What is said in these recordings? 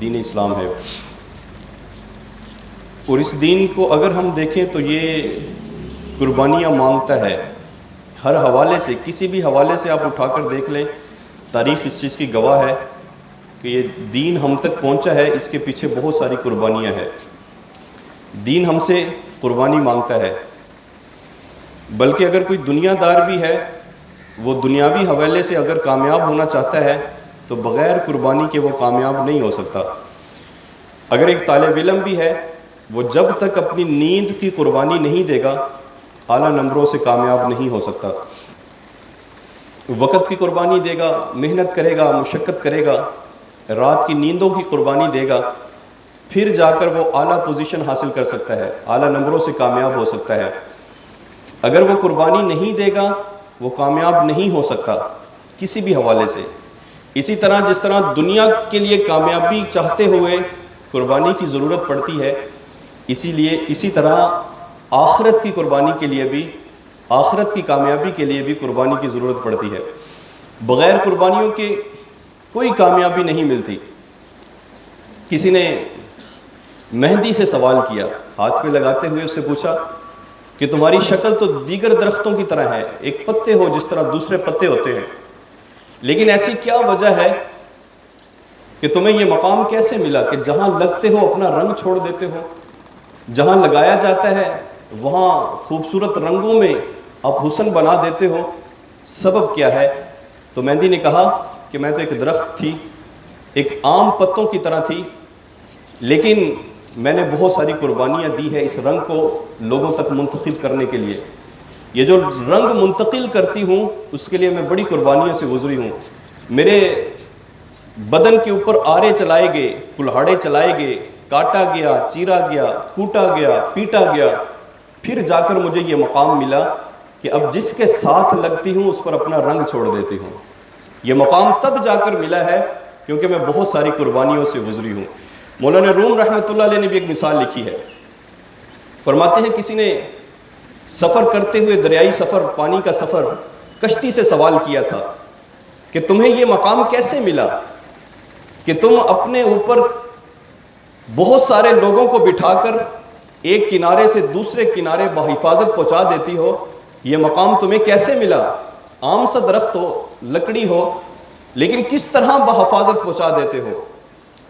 دین اسلام ہے۔ اور اس دین کو اگر ہم دیکھیں تو یہ قربانیاں مانگتا ہے ہر حوالے سے، کسی بھی حوالے سے آپ اٹھا کر دیکھ لیں، تاریخ اس چیز کی گواہ ہے کہ یہ دین ہم تک پہنچا ہے، اس کے پیچھے بہت ساری قربانیاں ہیں۔ دین ہم سے قربانی مانگتا ہے، بلکہ اگر کوئی دنیا دار بھی ہے وہ دنیاوی حوالے سے اگر کامیاب ہونا چاہتا ہے تو بغیر قربانی کے وہ کامیاب نہیں ہو سکتا۔ اگر ایک طالب علم بھی ہے وہ جب تک اپنی نیند کی قربانی نہیں دے گا اعلیٰ نمبروں سے کامیاب نہیں ہو سکتا۔ وقت کی قربانی دے گا، محنت کرے گا، مشقت کرے گا، رات کی نیندوں کی قربانی دے گا، پھر جا کر وہ اعلیٰ پوزیشن حاصل کر سکتا ہے، اعلیٰ نمبروں سے کامیاب ہو سکتا ہے۔ اگر وہ قربانی نہیں دے گا وہ کامیاب نہیں ہو سکتا کسی بھی حوالے سے۔ اسی طرح جس طرح دنیا کے لیے کامیابی چاہتے ہوئے قربانی کی ضرورت پڑتی ہے، اسی طرح آخرت کی قربانی کے لیے بھی، آخرت کی کامیابی کے لیے بھی قربانی کی ضرورت پڑتی ہے۔ بغیر قربانیوں کے کوئی کامیابی نہیں ملتی۔ کسی نے مہندی سے سوال کیا، ہاتھ پہ لگاتے ہوئے اس سے پوچھا کہ تمہاری شکل تو دیگر درختوں کی طرح ہے، ایک پتے ہو جس طرح دوسرے پتے ہوتے ہیں، لیکن ایسی کیا وجہ ہے کہ تمہیں یہ مقام کیسے ملا کہ جہاں لگتے ہو اپنا رنگ چھوڑ دیتے ہو، جہاں لگایا جاتا ہے وہاں خوبصورت رنگوں میں آپ حسن بنا دیتے ہو، سبب کیا ہے؟ تو مہندی نے کہا کہ میں تو ایک درخت تھی، ایک عام پتوں کی طرح تھی، لیکن میں نے بہت ساری قربانیاں دی ہے اس رنگ کو لوگوں تک منتقل کرنے کے لیے۔ یہ جو رنگ منتقل کرتی ہوں اس کے لیے میں بڑی قربانیوں سے گزری ہوں۔ میرے بدن کے اوپر آرے چلائے گئے، کلہاڑے چلائے گئے، کاٹا گیا، چیرا گیا، کوٹا گیا، پیٹا گیا، پھر جا کر مجھے یہ مقام ملا کہ اب جس کے ساتھ لگتی ہوں اس پر اپنا رنگ چھوڑ دیتی ہوں۔ یہ مقام تب جا کر ملا ہے کیونکہ میں بہت ساری قربانیوں سے گزری ہوں۔ مولانا روم رحمۃ اللہ علیہ نے بھی ایک مثال لکھی ہے، فرماتے ہیں کسی نے سفر کرتے ہوئے، دریائی سفر، پانی کا سفر، کشتی سے سوال کیا تھا کہ تمہیں یہ مقام کیسے ملا کہ تم اپنے اوپر بہت سارے لوگوں کو بٹھا کر ایک کنارے سے دوسرے کنارے بحفاظت پہنچا دیتی ہو، یہ مقام تمہیں کیسے ملا؟ عام سا درخت ہو، لکڑی ہو، لیکن کس طرح بحفاظت پہنچا دیتے ہو؟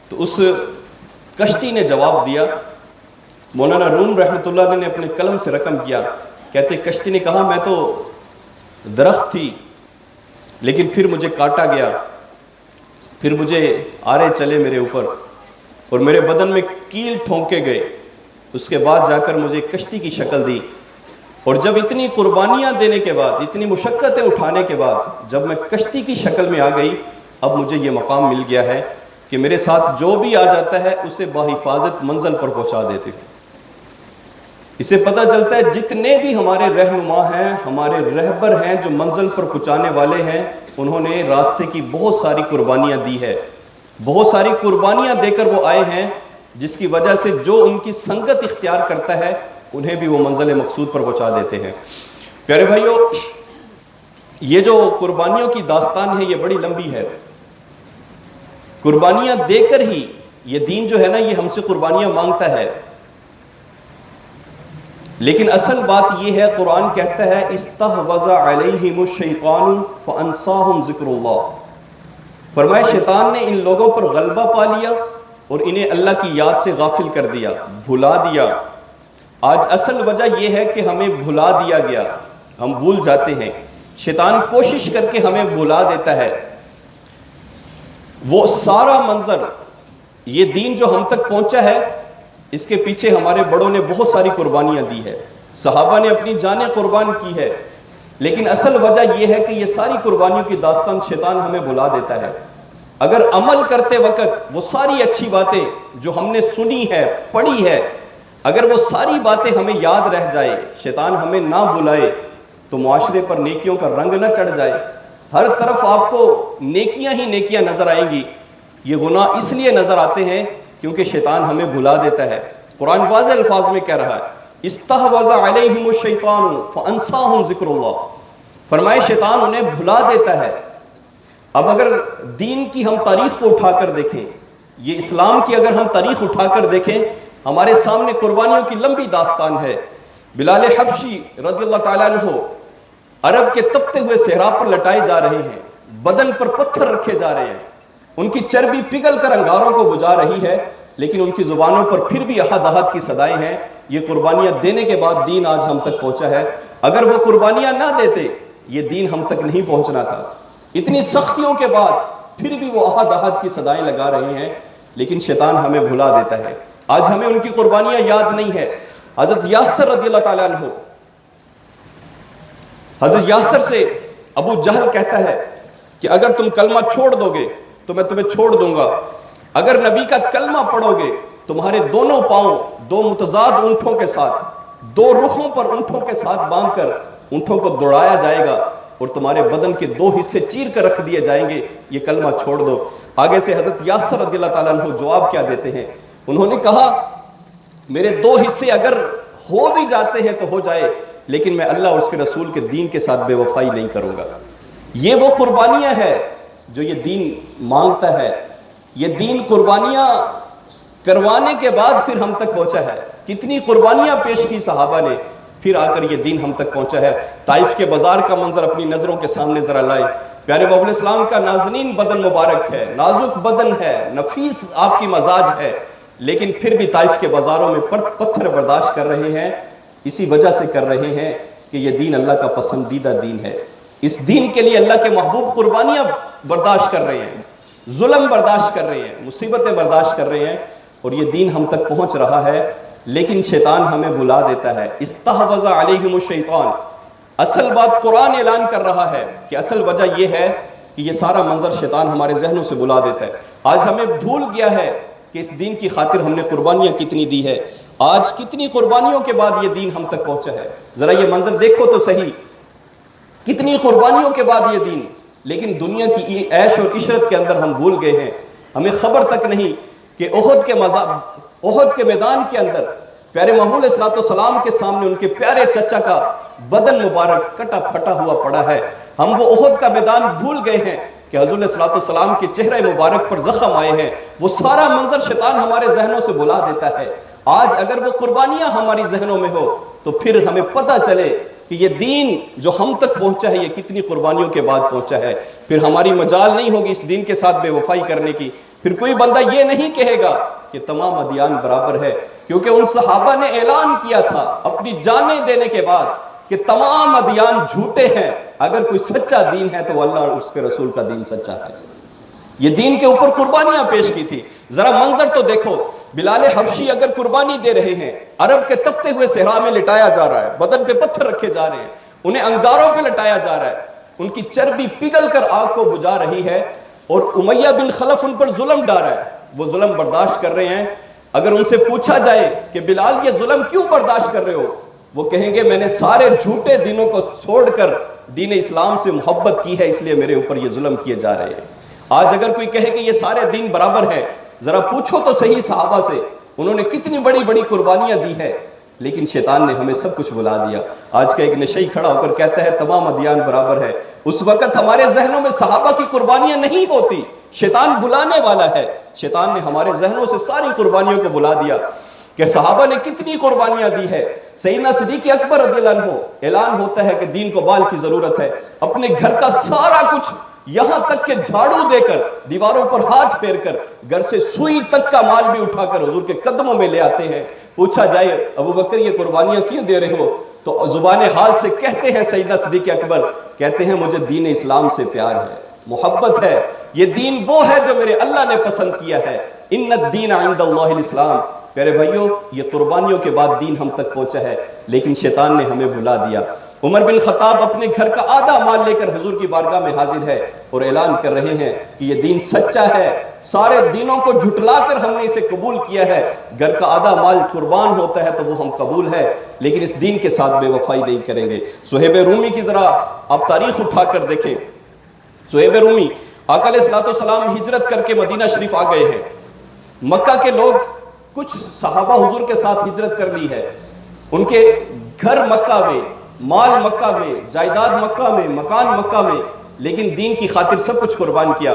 تو اس کشتی نے جواب دیا، مولانا روم رحمۃ اللہ علیہ نے اپنے قلم سے رقم کیا، کہتے کشتی نے کہا میں تو درخت تھی لیکن پھر مجھے کاٹا گیا، پھر مجھے آرے چلے میرے اوپر اور میرے بدن میں کیل ٹھونکے گئے، اس کے بعد جا کر مجھے کشتی کی شکل دی، اور جب اتنی قربانیاں دینے کے بعد، اتنی مشقتیں اٹھانے کے بعد جب میں کشتی کی شکل میں آ گئی، اب مجھے یہ مقام مل گیا ہے کہ میرے ساتھ جو بھی آ جاتا ہے اسے بحفاظت منزل پر پہنچا دیتے ہیں۔ اسے پتہ چلتا ہے جتنے بھی ہمارے رہنما ہیں، ہمارے رہبر ہیں جو منزل پر پہنچانے والے ہیں، انہوں نے راستے کی بہت ساری قربانیاں دی ہے، بہت ساری قربانیاں دے کر وہ آئے ہیں، جس کی وجہ سے جو ان کی سنگت اختیار کرتا ہے انہیں بھی وہ منزل مقصود پر پہنچا دیتے ہیں۔ پیارے بھائیو، یہ جو قربانیوں کی داستان ہے یہ بڑی لمبی ہے۔ قربانیاں دے کر ہی یہ دین جو ہے نا یہ ہم سے قربانیاں مانگتا ہے، لیکن اصل بات یہ ہے، قرآن کہتا ہے استحوذ علیہم الشیطان فانساہم ذکر اللہ، فرمائے شیطان نے ان لوگوں پر غلبہ پا لیا اور انہیں اللہ کی یاد سے غافل کر دیا، بھلا دیا۔ آج اصل وجہ یہ ہے کہ ہمیں بھلا دیا گیا، ہم بھول جاتے ہیں، شیطان کوشش کر کے ہمیں بھلا دیتا ہے۔ وہ سارا منظر، یہ دین جو ہم تک پہنچا ہے اس کے پیچھے ہمارے بڑوں نے بہت ساری قربانیاں دی ہے، صحابہ نے اپنی جانیں قربان کی ہے، لیکن اصل وجہ یہ ہے کہ یہ ساری قربانیوں کی داستان شیطان ہمیں بھلا دیتا ہے۔ اگر عمل کرتے وقت وہ ساری اچھی باتیں جو ہم نے سنی ہے، پڑھی ہے، اگر وہ ساری باتیں ہمیں یاد رہ جائے، شیطان ہمیں نہ بلائے، تو معاشرے پر نیکیوں کا رنگ نہ چڑھ جائے، ہر طرف آپ کو نیکیاں ہی نیکیاں نظر آئیں گی۔ یہ گناہ اس لیے نظر آتے ہیں کیونکہ شیطان ہمیں بھلا دیتا ہے۔ قرآن واضح الفاظ میں کہہ رہا ہے استحوذ علیہم الشیطان فانساہم ذکر اللہ، فرمائے شیطان انہیں بھلا دیتا ہے۔ اب اگر دین کی ہم تاریخ کو اٹھا کر دیکھیں، یہ اسلام کی اگر ہم تاریخ اٹھا کر دیکھیں، ہمارے سامنے قربانیوں کی لمبی داستان ہے۔ بلال حبشی رضی اللہ تعالیٰ عنہ عرب کے تپتے ہوئے صحرا پر لٹائے جا رہے ہیں، بدن پر پتھر رکھے جا رہے ہیں، ان کی چربی پگھل کر انگاروں کو بجھا رہی ہے، لیکن ان کی زبانوں پر پھر بھی احد احد کی صدائیں ہیں۔ یہ قربانیاں دینے کے بعد دین آج ہم تک پہنچا ہے۔ اگر وہ قربانیاں نہ دیتے یہ دین ہم تک نہیں پہنچنا تھا۔ اتنی سختیوں کے بعد پھر بھی وہ احد احد کی صدائیں لگا رہے ہیں، لیکن شیطان ہمیں بھلا دیتا ہے۔ آج ہمیں ان کی قربانیاں یاد نہیں ہے۔ حضرت یاسر رضی اللہ تعالیٰ عنہ، حضرت یاسر سے ابو جہل کہتا ہے کہ اگر تم کلمہ چھوڑ دو گے تو میں تمہیں چھوڑ دوں گا، اگر نبی کا کلمہ پڑھو گے تمہارے دونوں پاؤں دو متضاد اونٹوں کے ساتھ، دو رخوں پر اونٹوں کے ساتھ باندھ کر اونٹوں کو دوڑایا جائے گا اور تمہارے بدن کے دو حصے چیر کر رکھ دیے جائیں گے، یہ کلمہ چھوڑ دو۔ آگے سے حضرت یاسر رضی اللہ تعالیٰ عنہ جواب کیا دیتے ہیں؟ انہوں نے کہا میرے دو حصے اگر ہو بھی جاتے ہیں تو ہو جائے، لیکن میں اللہ اور اس کے رسول کے دین کے ساتھ بے وفائی نہیں کروں گا۔ یہ وہ قربانیاں ہیں جو یہ دین مانگتا ہے۔ یہ دین قربانیاں کروانے کے بعد پھر ہم تک پہنچا ہے۔ کتنی قربانیاں پیش کی صحابہ نے، پھر آ کر یہ دین ہم تک پہنچا ہے۔ طائف کے بازار کا منظر اپنی نظروں کے سامنے ذرا لائے۔ پیارے بابا اسلام کا نازنین بدن مبارک ہے، نازک بدن ہے، نفیس آپ کی مزاج ہے، لیکن پھر بھی طائف کے بازاروں میں پتھر برداشت کر رہے ہیں۔ اسی وجہ سے کر رہے ہیں کہ یہ دین اللہ کا پسندیدہ دین ہے۔ اس دین کے لیے اللہ کے محبوب قربانیاں برداشت کر رہے ہیں، ظلم برداشت کر رہے ہیں، مصیبتیں برداشت کر رہے ہیں، اور یہ دین ہم تک پہنچ رہا ہے، لیکن شیطان ہمیں بھلا دیتا ہے۔ استحوذ علیہم الشیطان، اصل بات قرآن اعلان کر رہا ہے کہ اصل وجہ یہ ہے کہ یہ سارا منظر شیطان ہمارے ذہنوں سے بھلا دیتا ہے۔ آج ہمیں بھول گیا ہے کہ اس دین کی خاطر ہم نے قربانیاں کتنی دی ہے۔ آج کتنی قربانیوں کے بعد یہ دین ہم تک پہنچا ہے۔ ذرا یہ منظر دیکھو تو صحیح، کتنی قربانیوں کے بعد یہ دین، لیکن دنیا کی عیش اور عشرت کے اندر ہم بھول گئے ہیں۔ ہمیں خبر تک نہیں کہ احد کے میدان کے اندر پیارے محمود علیہ السلام کے سامنے ان کے پیارے چچا کا بدن مبارک کٹا پھٹا ہوا پڑا ہے۔ ہم وہ احد کا میدان بھول گئے ہیں کہ حضور علیہ السلام کے چہرے مبارک پر زخم آئے ہیں۔ وہ سارا منظر شیطان ہمارے ذہنوں سے بھلا دیتا ہے۔ آج اگر وہ قربانیاں ہماری ذہنوں میں ہو تو پھر ہمیں پتہ چلے کہ یہ دین جو ہم تک پہنچا ہے یہ کتنی قربانیوں کے بعد پہنچا ہے۔ پھر ہماری مجال نہیں ہوگی اس دین کے ساتھ بے وفائی کرنے کی۔ پھر کوئی بندہ یہ نہیں کہے گا کہ تمام ادیان برابر ہے، کیونکہ ان صحابہ نے اعلان کیا تھا اپنی جانیں دینے کے بعد کہ تمام ادیان جھوٹے ہیں، اگر کوئی سچا دین ہے تو اللہ اور اس کے رسول کا دین سچا ہے۔ یہ دین کے اوپر قربانیاں پیش کی تھی۔ ذرا منظر تو دیکھو، بلال حبشی اگر قربانی دے رہے ہیں، عرب کے تپتے ہوئے صحرا میں لٹایا جا رہا ہے، بدن پہ پتھر رکھے جا رہے ہیں، انہیں انگاروں پہ لٹایا جا رہا ہے، ان کی چربی پگھل کر آگ کو بجھا رہی ہے، اور امیہ بن خلف ان پر ظلم ڈالا ہے، وہ ظلم برداشت کر رہے ہیں۔ اگر ان سے پوچھا جائے کہ بلال یہ ظلم کیوں برداشت کر رہے ہو، وہ کہیں گے میں نے سارے جھوٹے دینوں کو چھوڑ کر دین اسلام سے محبت کی ہے، اس لیے میرے اوپر یہ ظلم کیے جا رہے ہیں۔ آج اگر کوئی کہے کہ یہ سارے دین برابر ہیں، ذرا پوچھو تو صحیح صحابہ سے، انہوں نے کتنی بڑی بڑی قربانیاں دی ہے، لیکن شیطان نے ہمیں سب کچھ بھلا دیا۔ آج کا ایک نشئی کھڑا ہو کر کہتا ہے تمام ادیان برابر ہے، اس وقت ہمارے ذہنوں میں صحابہ کی قربانیاں نہیں ہوتی، شیطان بلانے والا ہے۔ شیطان نے ہمارے ذہنوں سے ساری قربانیوں کو بلا دیا کہ صحابہ نے کتنی قربانیاں دی ہے۔ سیدنا صدیق اکبر رضی اللہ عنہ، اعلان ہوتا ہے کہ دین کو بال کی ضرورت ہے، اپنے گھر کا سارا کچھ، یہاں تک کہ جھاڑو دے کر، دیواروں پر ہاتھ پھیر کر، گھر سے سوئی تک کا مال بھی اٹھا کر حضور کے قدموں میں لے آتے ہیں۔ پوچھا جائے ابو بکر یہ قربانیاں کیوں دے رہے ہو، تو زبان حال سے کہتے ہیں سیدنا صدیق اکبر، کہتے ہیں مجھے دین اسلام سے پیار ہے، محبت ہے، یہ دین وہ ہے جو میرے اللہ نے پسند کیا ہے۔ ان الدین عند اللہ الاسلام۔ پیارے بھائیوں، یہ قربانیوں کے بعد دین ہم تک پہنچا ہے، لیکن شیطان نے ہمیں بھلا دیا۔ عمر بن خطاب اپنے گھر کا آدھا مال لے کر حضور کی بارگاہ میں حاضر ہے اور اعلان کر رہے ہیں کہ یہ دین سچا ہے، سارے دینوں کو جھٹلا کر ہم نے اسے قبول کیا ہے، گھر کا آدھا مال قربان ہوتا ہے تو وہ ہم قبول ہے، لیکن اس دین کے ساتھ بے وفائی نہیں کریں گے۔ صہیب رومی کی ذرا آپ تاریخ اٹھا کر دیکھیں۔ صہیب رومی آقا علیہ السلام ہجرت کر کے مدینہ شریف آ گئے ہیں۔ مکہ کے لوگ، کچھ صحابہ حضور کے ساتھ ہجرت کر لی ہے، ان کے گھر مکہ میں، مال مکہ میں، جائیداد مکہ میں، مکان مکہ میں، لیکن دین کی خاطر سب کچھ قربان کیا۔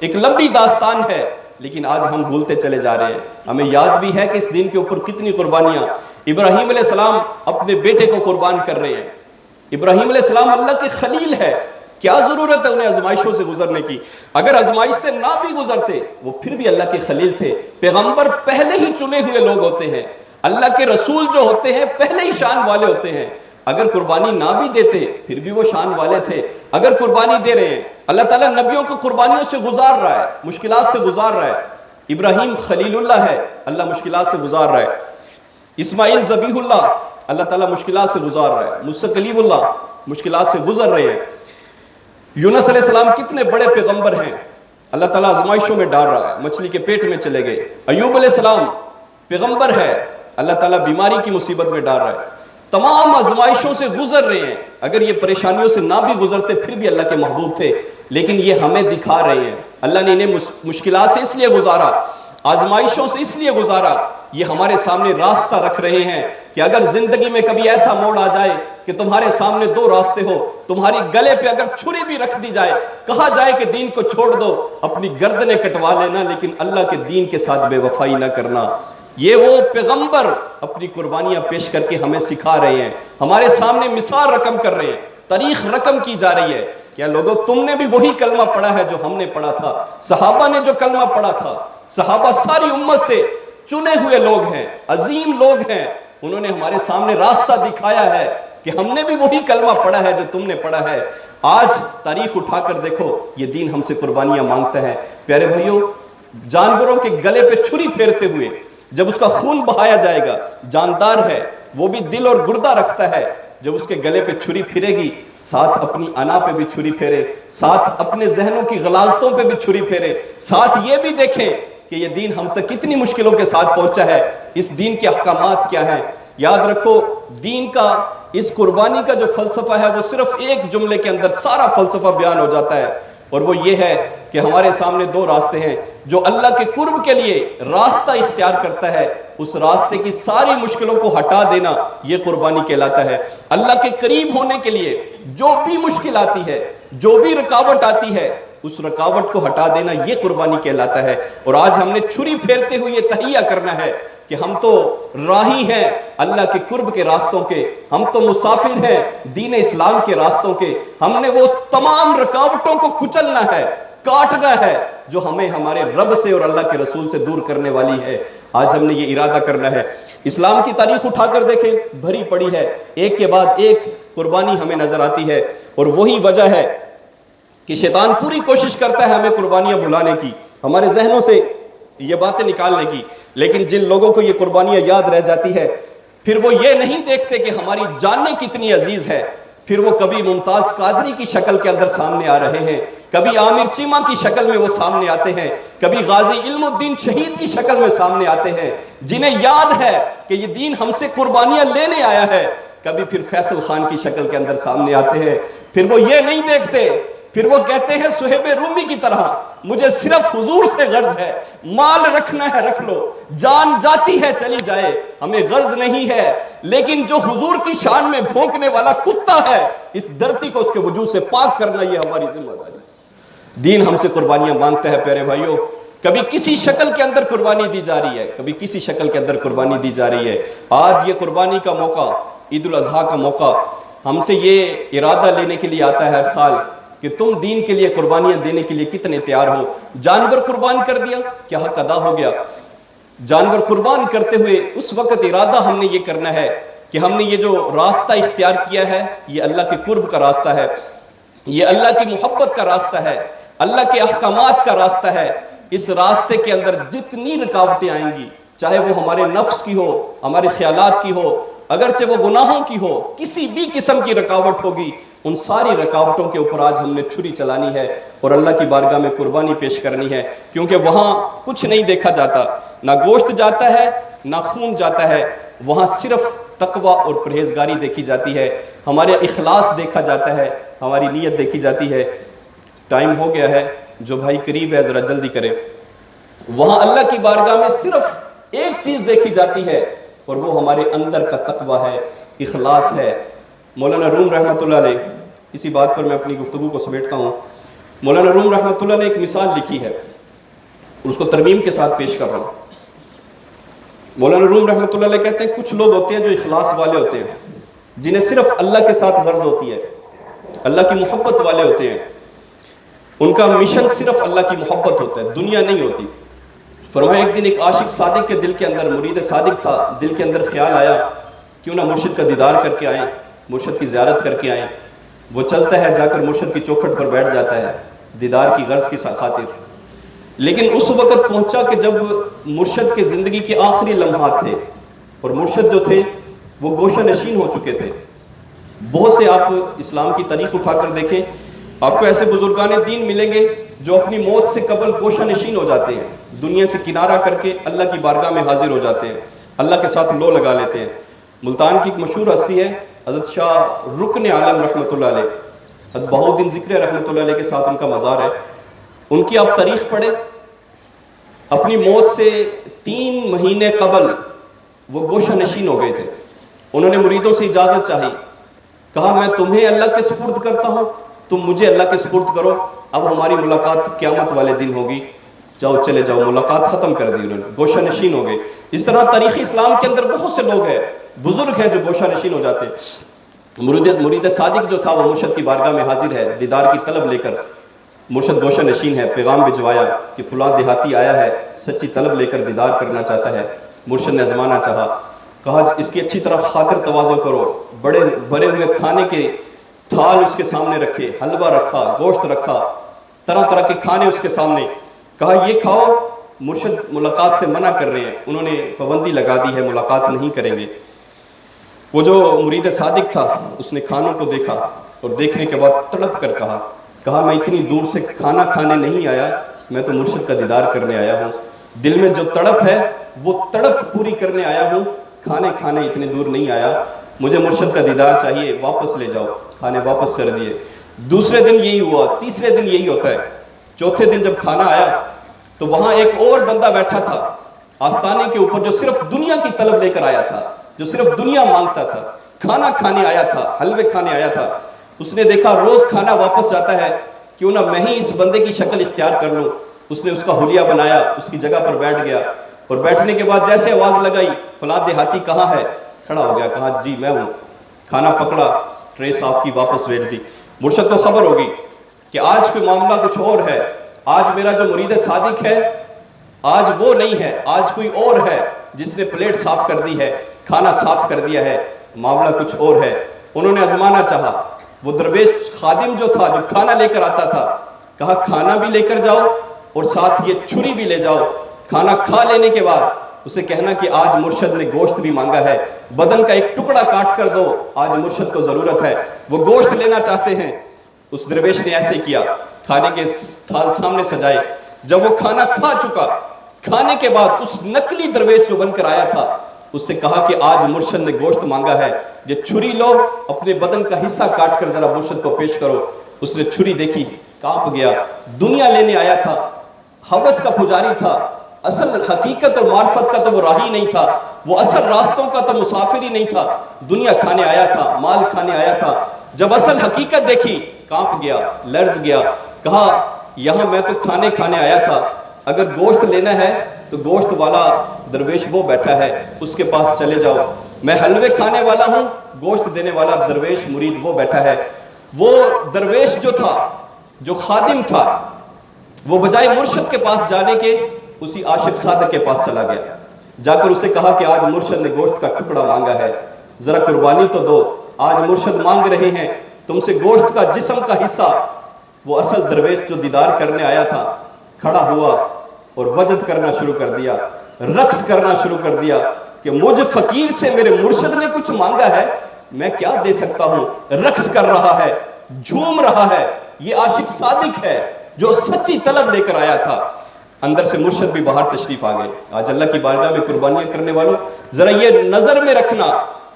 ایک لمبی داستان ہے، لیکن آج ہم بھولتے چلے جا رہے ہیں. ہمیں یاد بھی ہے کہ اس دین کے اوپر کتنی قربانیاں. ابراہیم علیہ السلام اپنے بیٹے کو قربان کر رہے ہیں. ابراہیم علیہ السلام اللہ کے خلیل ہے، کیا ضرورت ہے انہیں آزمائشوں سے گزرنے کی؟ اگر آزمائش سے نہ بھی گزرتے وہ پھر بھی اللہ کے خلیل تھے. پیغمبر پہلے ہی چنے ہوئے لوگ ہوتے ہیں، اللہ کے رسول جو ہوتے ہیں پہلے ہی شان والے ہوتے ہیں. اگر قربانی نہ بھی دیتے پھر بھی وہ شان والے تھے. اگر قربانی دے رہے ہیں، اللہ تعالیٰ نبیوں کو قربانیوں سے گزار رہا ہے، مشکلات سے گزار رہا ہے. ابراہیم خلیل اللہ ہے، اللہ مشکلات سے گزار رہا ہے. اسماعیل ذبیح اللہ، اللہ تعالیٰ مشکلات سے گزار رہا ہے. موسیٰ کلیم اللہ مشکلات سے گزر رہے ہیں. یونس علیہ السلام کتنے بڑے پیغمبر ہیں، اللہ تعالیٰ آزمائشوں میں ڈال رہا ہے، مچھلی کے پیٹ میں چلے گئے. ایوب علیہ السلام پیغمبر ہے، اللہ تعالیٰ بیماری کی مصیبت میں ڈال رہا ہے. تمام آزمائشوں سے گزر رہے ہیں. اگر یہ پریشانیوں سے نہ بھی گزرتے پھر بھی اللہ کے محبوب تھے، لیکن یہ ہمیں دکھا رہے ہیں. اللہ نے انہیں مشکلات سے اس لیے گزارا، آزمائشوں سے اس لیے گزارا، یہ ہمارے سامنے راستہ رکھ رہے ہیں کہ اگر زندگی میں کبھی ایسا موڑ آ جائے کہ تمہارے سامنے دو راستے ہو، تمہاری گلے پہ اگر چھری بھی رکھ دی جائے، کہا جائے کہ دین کو چھوڑ دو، اپنی گردنیں کٹوا لینا لیکن اللہ کے دین کے ساتھ بے وفائی نہ کرنا. یہ وہ پیغمبر اپنی قربانیاں پیش کر کے ہمیں سکھا رہے ہیں، ہمارے سامنے مثال رقم کر رہے ہیں، تاریخ رقم کی جا رہی ہے. کیا لوگوں تم نے بھی وہی کلمہ پڑھا ہے جو ہم نے پڑھا تھا؟ صحابہ نے جو کلمہ پڑھا تھا، صحابہ ساری امت سے چنے ہوئے لوگ ہیں، عظیم لوگ ہیں، انہوں نے ہمارے سامنے راستہ دکھایا ہے کہ ہم نے بھی وہی کلمہ پڑھا ہے جو تم نے پڑھا ہے. آج تاریخ اٹھا کر دیکھو، یہ دین ہم سے قربانیاں مانگتا ہے. پیارے بھائیوں، جانوروں کے گلے پہ چھری پھیرتے ہوئے جب اس کا خون بہایا جائے گا، جاندار ہے، وہ بھی دل اور گردہ رکھتا ہے، جب اس کے گلے پہ چھری پھرے گی، ساتھ اپنی انا پہ بھی چھری پھیرے، ساتھ اپنے ذہنوں کی غلاظتوں پہ بھی چھری پھیرے، ساتھ یہ بھی دیکھیں کہ یہ دین ہم تک کتنی مشکلوں کے ساتھ پہنچا ہے، اس دین کے احکامات کیا ہیں. یاد رکھو، دین کا، اس قربانی کا جو فلسفہ ہے وہ صرف ایک جملے کے اندر سارا فلسفہ بیان ہو جاتا ہے، اور وہ یہ ہے کہ ہمارے سامنے دو راستے ہیں. جو اللہ کے قرب کے لیے راستہ اختیار کرتا ہے، اس راستے کی ساری مشکلوں کو ہٹا دینا یہ قربانی کہلاتا ہے. اللہ کے قریب ہونے کے لیے جو بھی مشکل آتی ہے، جو بھی رکاوٹ آتی ہے، اس رکاوٹ کو ہٹا دینا یہ قربانی کہلاتا ہے. اور آج ہم نے چھری پھیرتے ہوئے یہ تہیہ کرنا ہے کہ ہم تو راہی ہیں اللہ کے قرب کے راستوں کے، ہم تو مسافر ہیں دین اسلام کے راستوں کے. ہم نے وہ تمام رکاوٹوں کو کچلنا ہے، کاٹنا ہے جو ہمیں ہمارے رب سے اور اللہ کے رسول سے دور کرنے والی ہے. آج ہم نے یہ ارادہ کرنا ہے. اسلام کی تاریخ اٹھا کر دیکھیں، بھری پڑی ہے، ایک کے بعد ایک قربانی ہمیں نظر آتی ہے. اور وہی وجہ ہے کہ شیطان پوری کوشش کرتا ہے ہمیں قربانیاں بھلانے کی، ہمارے ذہنوں سے یہ باتیں نکالنے کی. لیکن جن لوگوں کو یہ قربانیاں یاد رہ جاتی ہے، پھر وہ یہ نہیں دیکھتے کہ ہماری جانیں کتنی عزیز ہے. پھر وہ کبھی ممتاز قادری کی شکل کے اندر سامنے آ رہے ہیں، کبھی عامر چیمہ کی شکل میں وہ سامنے آتے ہیں، کبھی غازی علم الدین شہید کی شکل میں سامنے آتے ہیں، جنہیں یاد ہے کہ یہ دین ہم سے قربانیاں لینے آیا ہے. کبھی پھر فیصل خان کی شکل کے اندر سامنے آتے ہیں. پھر وہ یہ نہیں دیکھتے، پھر وہ کہتے ہیں صہیب رومی کی طرح، مجھے صرف حضور سے غرض ہے، مال رکھنا ہے رکھ لو، جان جاتی ہے چلی جائے، ہمیں غرض نہیں ہے. لیکن جو حضور کی شان میں بھونکنے والا کتا ہے، اس دھرتی کو اس کے وجود سے پاک کرنا یہ ہماری ذمہ داری ہے. دین ہم سے قربانیاں مانگتا ہے. پیارے بھائیوں، کبھی کسی شکل کے اندر قربانی دی جا رہی ہے، کبھی کسی شکل کے اندر قربانی دی جا رہی ہے. آج یہ قربانی کا موقع، عید الاضحیٰ کا موقع، ہم سے یہ ارادہ لینے کے لیے آتا ہے ہر سال کہ تم دین کے لیے قربانیاں دینے کے لیے کتنے تیار ہو. جانور قربان کر دیا، کیا حق ادا ہو گیا؟ جانور قربان کرتے ہوئے اس وقت ارادہ ہم نے یہ کرنا ہے کہ ہم نے یہ جو راستہ اختیار کیا ہے، یہ اللہ کے قرب کا راستہ ہے، یہ اللہ کی محبت کا راستہ ہے، اللہ کے احکامات کا راستہ ہے. اس راستے کے اندر جتنی رکاوٹیں آئیں گی، چاہے وہ ہمارے نفس کی ہو، ہمارے خیالات کی ہو، اگرچہ وہ گناہوں کی ہو، کسی بھی قسم کی رکاوٹ ہوگی، ان ساری رکاوٹوں کے اوپر آج ہم نے چھری چلانی ہے اور اللہ کی بارگاہ میں قربانی پیش کرنی ہے. کیونکہ وہاں کچھ نہیں دیکھا جاتا، نہ گوشت جاتا ہے نہ خون جاتا ہے، وہاں صرف تقوی اور پرہیزگاری دیکھی جاتی ہے، ہمارے اخلاص دیکھا جاتا ہے، ہماری نیت دیکھی جاتی ہے. ٹائم ہو گیا ہے، جو بھائی قریب ہے ذرا جلدی کرے. وہاں اللہ کی بارگاہ میں صرف ایک چیز دیکھی جاتی ہے اور وہ ہمارے اندر کا تقوی ہے، اخلاص ہے. مولانا روم رحمۃ اللہ علیہ اسی بات پر میں اپنی گفتگو کو سمیٹتا ہوں. مولانا روم رحمۃ اللہ نے ایک مثال لکھی ہے، اس کو ترمیم کے ساتھ پیش کر رہا ہوں. مولانا روم رحمۃ اللہ علیہ کہتے ہیں کچھ لوگ ہوتے ہیں جو اخلاص والے ہوتے ہیں، جنہیں صرف اللہ کے ساتھ غرض ہوتی ہے، اللہ کی محبت والے ہوتے ہیں، ان کا مشن صرف اللہ کی محبت ہوتا ہے، دنیا نہیں ہوتی. فرمایا ایک دن ایک عاشق صادق کے دل کے اندر، مرید صادق تھا، دل کے اندر خیال آیا کیوں نہ مرشد کا دیدار کر کے آئیں، مرشد کی زیارت کر کے آئیں. وہ چلتا ہے، جا کر مرشد کی چوکھٹ پر بیٹھ جاتا ہے دیدار کی غرض کی خاطر. لیکن اس وقت پہنچا کہ جب مرشد کے زندگی کے آخری لمحات تھے، اور مرشد جو تھے وہ گوشہ نشین ہو چکے تھے. بہت سے آپ اسلام کی تاریخ اٹھا کر دیکھیں، آپ کو ایسے بزرگان دین ملیں گے جو اپنی موت سے قبل گوشہ نشین ہو جاتے ہیں، دنیا سے کنارہ کر کے اللہ کی بارگاہ میں حاضر ہو جاتے ہیں، اللہ کے ساتھ لو لگا لیتے ہیں. ملتان کی ایک مشہور ہستی ہے حضرت شاہ رکن عالم رحمۃ اللہ علیہ، حضرت بہاؤالدین ذکر رحمۃ اللہ علیہ کے ساتھ ان کا مزار ہے. ان کی آپ تاریخ پڑھیں، اپنی موت سے 3 مہینے قبل وہ گوشہ نشین ہو گئے تھے. انہوں نے مریدوں سے اجازت چاہی، کہا میں تمہیں اللہ کے سپرد کرتا ہوں، تم مجھے اللہ کے سپرد کرو، اب ہماری ملاقات قیامت والے دن ہوگی، جاؤ چلے جاؤ. ملاقات ختم کر دی انہوں نے، گوشہ نشین ہو گئے. اس طرح تاریخ اسلام کے اندر بہت سے لوگ ہیں، بزرگ ہیں جو گوشہ نشین ہو جاتے. مرید صادق جو تھا وہ مرشد کی بارگاہ میں حاضر ہے، دیدار کی طلب لے کر. مرشد گوشہ نشین ہے، پیغام بھجوایا کہ فلاں دیہاتی آیا ہے، سچی طلب لے کر دیدار کرنا چاہتا ہے. مرشد نے آزمانا چاہا، کہا اس کی اچھی طرح خاطر تواضع کرو. بڑے بھرے ہوئے کھانے کے تھال اس کے سامنے رکھے، حلوہ رکھا، گوشت رکھا، طرح طرح کے کھانے اس کے سامنے. کہا یہ کھاؤ. مرشد ملاقات سے منع کر رہے ہیں، انہوں نے پابندی لگا دی ہے، ملاقات نہیں کریں گے. وہ جو مرید صادق تھا اس نے کھانوں کو دیکھا اور دیکھنے کے بعد تڑپ کر کہا میں اتنی دور سے کھانا کھانے نہیں آیا، میں تو مرشد کا دیدار کرنے آیا ہوں. دل میں جو تڑپ ہے وہ تڑپ پوری کرنے آیا ہوں، کھانے اتنے دور نہیں آیا. مجھے مرشد کا دیدار چاہیے، واپس لے جاؤ. کھانے واپس کر دیے. دوسرے دن یہی ہوا، تیسرے دن یہی ہوتا ہے. چوتھے دن جب کھانا آیا تو وہاں ایک اور بندہ بیٹھا تھا آستانے کے اوپر، جو صرف دنیا کی طلب لے کر آیا تھا، جو صرف دنیا مانگتا تھا. کھانا کھانے آیا تھا، حلوے کھانے آیا تھا. اس نے دیکھا روز کھانا واپس جاتا ہے، کیوں نہ میں ہی اس بندے کی شکل اختیار کر لوں. اس نے اس کا حلیہ بنایا، اس کی جگہ پر بیٹھ گیا، اور بیٹھنے کے بعد جیسے آواز لگائی فلاں دیہاتی کہاں ہے، کھڑا ہو گیا، کہا جی میں ہوں. کھانا پکڑا، ٹرے صاف کی، واپس بھیج دی. مرشد کو خبر ہوگی کہ آج کوئی معاملہ کچھ اور ہے، آج میرا جو مرید صادق ہے آج وہ نہیں ہے، آج کوئی اور ہے جس نے پلیٹ صاف کر دی ہے، کھانا صاف کر دیا ہے، معاملہ کچھ اور ہے. انہوں نے آزمانا چاہا. وہ درویش خادم جو تھا، جو کھانا لے کر آتا تھا، کہا کھانا بھی لے کر جاؤ اور ساتھ یہ چھری بھی لے جاؤ. کھانا کھا لینے کے بعد اسے کہنا کہ آج مرشد نے گوشت بھی مانگا ہے، بدن کا ایک ٹکڑا کاٹ کر دو، آج مرشد کو ضرورت ہے، وہ گوشت لینا چاہتے ہیں. اس درویش نے ایسے کیا، کھانے کے تھال سامنے سجائے. جب وہ کھانا کھا چکا، کھانے کے بعد اس نقلی درویش جو بن کر آیا تھا اس سے کہا کہ آج مرشد نے گوشت مانگا ہے، یہ چھری لو، اپنے بدن کا حصہ کاٹ کر ذرا مرشد کو پیش کرو. اس نے چھری دیکھی، کانپ گیا. دنیا لینے آیا تھا، ہوس کا پجاری تھا، اصل حقیقت اور معرفت کا تو وہ راہی نہیں تھا، وہ اصل راستوں کا تو مسافر ہی نہیں تھا. دنیا کھانے آیا تھا، مال کھانے آیا تھا. جب اصل حقیقت دیکھی کانپ گیا، لرز گیا. کہا یہاں میں تو کھانے آیا تھا، اگر گوشت لینا ہے تو گوشت والا درویش وہ بیٹھا ہے، اس کے پاس چلے جاؤ. میں حلوے کھانے والا ہوں، گوشت دینے والا درویش مرید وہ بیٹھا ہے. وہ درویش جو تھا، جو خادم تھا، وہ بجائے مرشد کے پاس جانے کے اسی عاشق صادق کے پاس چلا گیا. جا کر اسے کہا کہ آج مرشد نے گوشت کا ٹکڑا مانگا ہے، ذرا قربانی تو دو، آج مرشد مانگ رہے ہیں تم سے گوشت کا جسم کا حصہ. وہ اصل درویش جو دیدار کرنے آیا تھا کھڑا ہوا اور وجد کرنا شروع کر دیا، رقص کرنا شروع کر دیا کہ مجھ فقیر سے میرے مرشد نے کچھ مانگا ہے، میں کیا دے سکتا ہوں. رقص کر رہا ہے، جھوم رہا ہے. یہ عاشق صادق ہے جو سچی طلب لے کر آیا تھا. اندر سے مرشد بھی باہر تشریف آ گئے. آج اللہ کی بارگاہ میں قربانیاں کرنے والوں ذرا یہ نظر میں رکھنا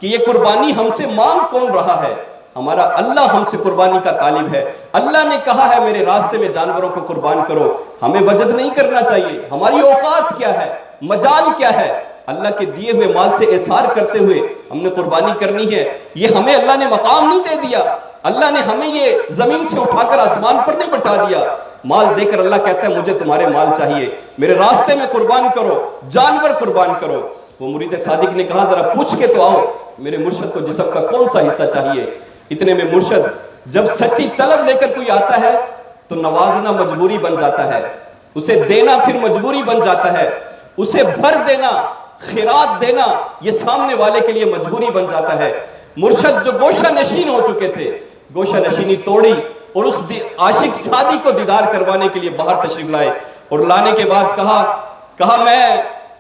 کہ یہ قربانی ہم سے مانگ کون رہا ہے. ہمارا اللہ ہم سے قربانی کا طالب ہے. اللہ نے کہا ہے میرے راستے میں جانوروں کو قربان کرو. ہمیں وجد نہیں کرنا چاہیے. ہماری اوقات کیا ہے، مجال کیا ہے، اللہ کے دیے ہوئے مال سے احسار کرتے ہوئے ہم نے قربانی کرنی ہے. یہ ہمیں اللہ نے مقام نہیں دے دیا اللہ نے ہمیں یہ زمین سے اٹھا کر آسمان پر نہیں بٹھا دیا. مال دے کر اللہ کہتا ہے مجھے تمہارے مال چاہیے, میرے راستے میں قربان کرو, جانور قربان کرو. وہ مرید صادق نے کہا ذرا پوچھ کے تو آؤ میرے مرشد کو جسم کا کون سا حصہ چاہیے. اتنے میں مرشد جب سچی طلب لے کر کوئی آتا ہے تو نوازنا مجبوری بن جاتا ہے, اسے دینا پھر مجبوری بن جاتا ہے, اسے بھر دینا, خیرات دینا یہ سامنے والے کے لیے مجبوری بن جاتا ہے. مرشد جو گوشہ نشین ہو چکے تھے, گوشہ نشینی توڑی اور اس عاشق سادی کو دیدار کروانے کے لیے باہر تشریف لائے, اور لانے کے بعد کہا میں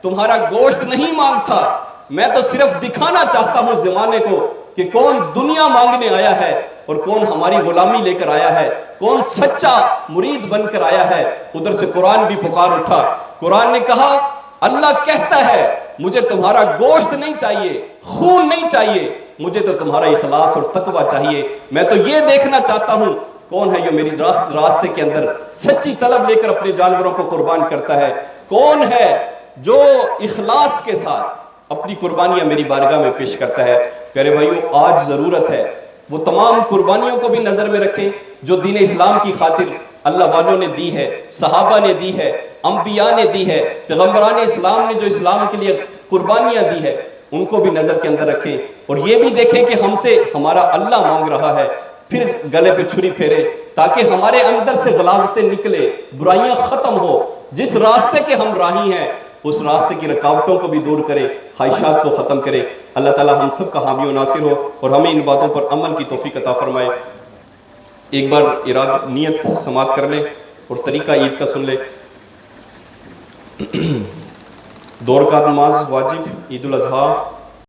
تمہارا گوشت نہیں مانگتا, میں تو صرف دکھانا چاہتا ہوں زمانے کو کہ کون دنیا مانگنے آیا ہے اور کون ہماری غلامی لے کر آیا ہے, کون سچا مرید بن کر آیا ہے. ادھر سے قرآن بھی پکار اٹھا. قرآن نے کہا اللہ کہتا ہے مجھے تمہارا گوشت نہیں چاہیے, خون نہیں چاہیے, مجھے تو تمہارا اخلاص اور تقوی چاہیے. میں تو یہ دیکھنا چاہتا ہوں کون ہے جو میری راستے کے اندر سچی طلب لے کر اپنے جانوروں کو قربان کرتا ہے, کون ہے جو اخلاص کے ساتھ اپنی قربانیاں میری بارگاہ میں پیش کرتا ہے. پیارے بھائیو, آج ضرورت ہے وہ تمام قربانیوں کو بھی نظر میں رکھیں جو دین اسلام کی خاطر اللہ والوں نے دی ہے, صحابہ نے دی ہے, انبیاء نے دی ہے, پیغمبران اسلام نے جو اسلام کے لیے قربانیاں دی ہے ان کو بھی نظر کے اندر رکھیں, اور یہ بھی دیکھیں کہ ہم سے ہمارا اللہ مانگ رہا ہے, پھر گلے پہ چھری پھیرے تاکہ ہمارے اندر سے غلاظتیں نکلے, برائیاں ختم ہو. جس راستے کے ہم راہی ہیں اس راستے کی رکاوٹوں کو بھی دور کرے, خواہشات کو ختم کرے. اللہ تعالی ہم سب کا حامی و ناصر ہو اور ہمیں ان باتوں پر عمل کی توفیق عطا فرمائے. ایک بار نیت سماعت کر لیں اور طریقہ عید کا سن لیں. 2 رکعت نماز واجب عید الاضحیٰ